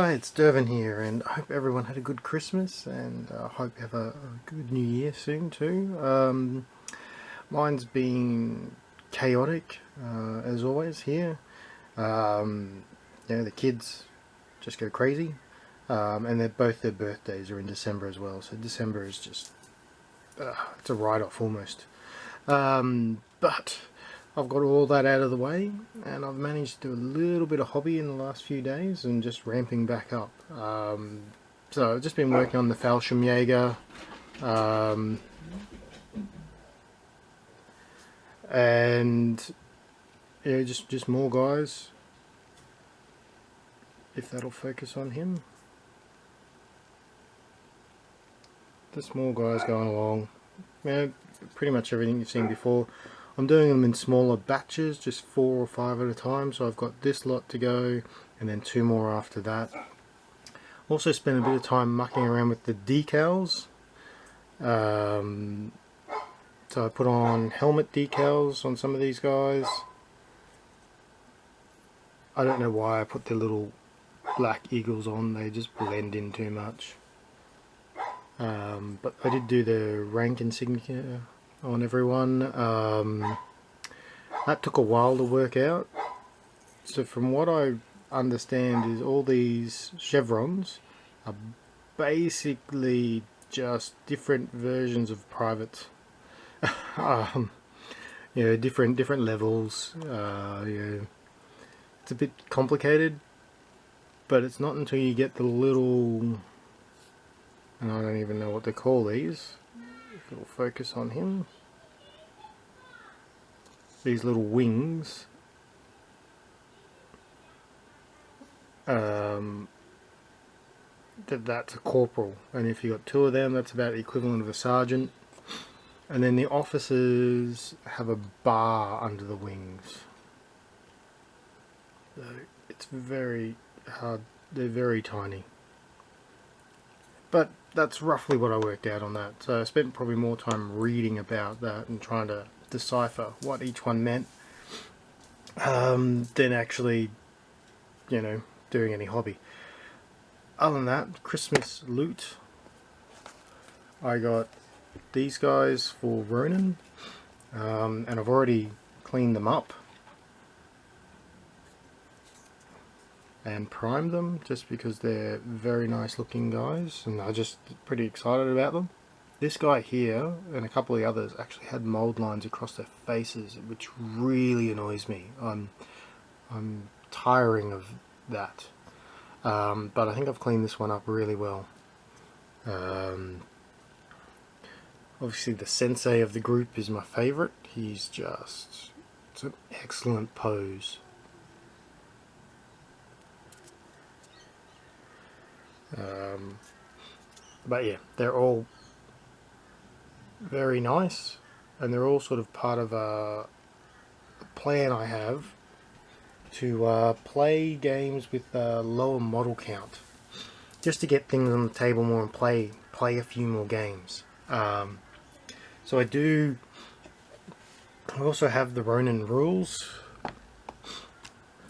Hi, it's Dervin here, and I hope everyone had a good Christmas, and I hope you have a good New Year soon too. Mine's been chaotic, as always here. The kids just go crazy, and both their birthdays are in December as well, so December is just, it's a write-off almost. But I've got all that out of the way, and I've managed to do a little bit of hobby in the last few days and just ramping back up. So I've just been working on the Fallschirmjäger, and yeah, just more guys. If that'll focus on him, just more guys going along. Yeah, pretty much everything you've seen before. I'm doing them in smaller batches, just 4 or 5 at a time, so I've got this lot to go and then 2 more after that. Also spent a bit of time mucking around with the decals. So I put on helmet decals on some of these guys. I don't know why I put the little black eagles on, they just blend in too much. But I did do the rank insignia on everyone. That took a while to work out. So from what I understand is all these chevrons are basically just different versions of privates. Different levels. It's a bit complicated, but it's not until you get the little, and I don't even know what to call these, if it'll focus on him, these little wings, that's a corporal, and if you got 2 of them, that's about the equivalent of a sergeant. And then the officers have a bar under the wings. So it's very hard, they're very tiny. But that's roughly what I worked out on that. So I spent probably more time reading about that and trying to decipher what each one meant than actually, doing any hobby. Other than that, Christmas loot. I got these guys for Ronin, and I've already cleaned them up and primed them just because they're very nice looking guys and I'm just pretty excited about them. This guy here and a couple of the others actually had mold lines across their faces, which really annoys me. I'm tiring of that, but I think I've cleaned this one up really well. Obviously the sensei of the group is my favorite. He's just, it's an excellent pose. But yeah, they're all very nice, and they're all sort of part of a plan I have to play games with a lower model count, just to get things on the table more and play a few more games. So I also have the Ronin rules,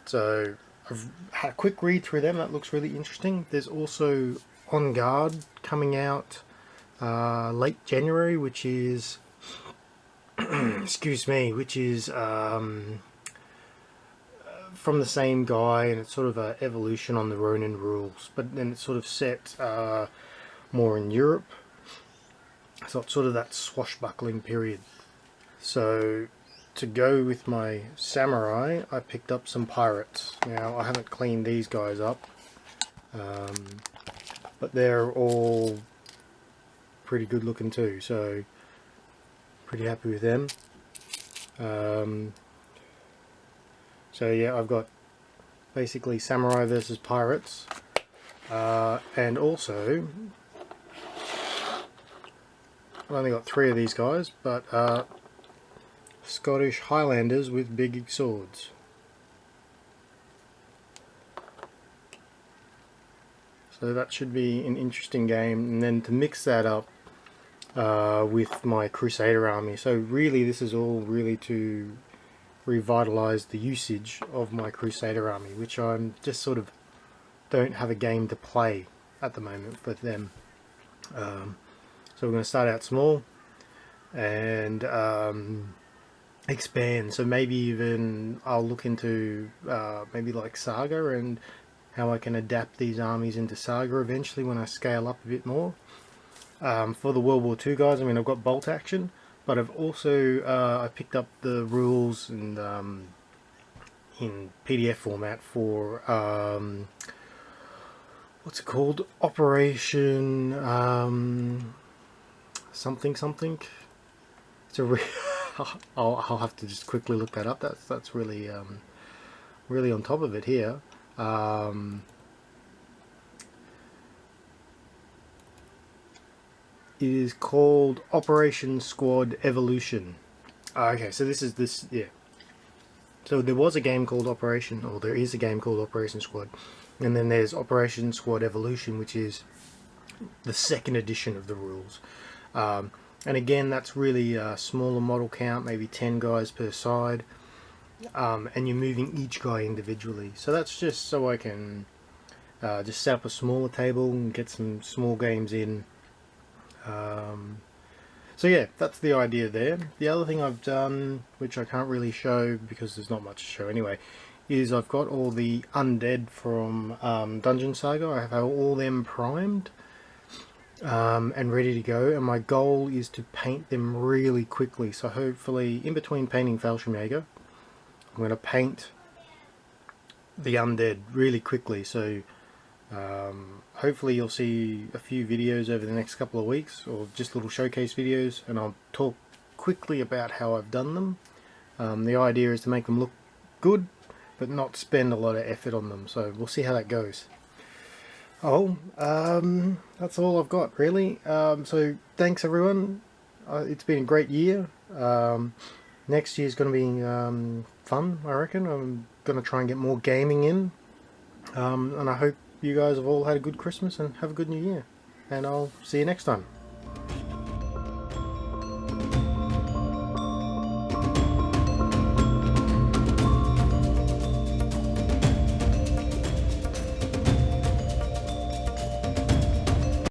so I've had a quick read through them. That looks really interesting. There's also On Guard coming out late January, which is excuse me, which is from the same guy, and it's sort of an evolution on the Ronin rules, but then it's sort of set more in Europe, so it's sort of that swashbuckling period. So to go with my samurai, I picked up some pirates. Now I haven't cleaned these guys up, but they're all pretty good looking too, so pretty happy with them. So yeah, I've got basically samurai versus pirates, and also I've only got 3 of these guys, but Scottish Highlanders with big swords. So that should be an interesting game, and then to mix that up with my Crusader army. So really this is all really to revitalize the usage of my Crusader army, which I'm just sort of don't have a game to play at the moment for them. So we're going to start out small and expand. So maybe even I'll look into maybe like Saga and how I can adapt these armies into Saga eventually when I scale up a bit more. For the World War II guys, I mean, I've got bolt action, but I've also I picked up the rules and in PDF format for what's it called? Operation something something. It's a I'll have to just quickly look that up. That's really really on top of it here. It is called Operation Squad Evolution. Okay, so yeah. So there was a game called Operation, or there is a game called Operation Squad, and then there's Operation Squad Evolution, which is the second edition of the rules. And again, that's really a smaller model count, maybe 10 guys per side, and you're moving each guy individually. So that's just so I can just set up a smaller table and get some small games in. So yeah, that's the idea there. The other thing I've done, which I can't really show because there's not much to show anyway, is I've got all the undead from Dungeon Saga. I have all them primed and ready to go, and my goal is to paint them really quickly. So hopefully in between painting Fallschirmjäger, I'm going to paint the undead really quickly. So hopefully you'll see a few videos over the next couple of weeks, or just little showcase videos, and I'll talk quickly about how I've done them. The idea is to make them look good but not spend a lot of effort on them, so we'll see how that goes. That's all I've got really. So thanks everyone. It's been a great year. Next year's going to be fun, I reckon. I'm going to try and get more gaming in, and I hope you guys have all had a good Christmas and have a good New Year, and I'll see you next time.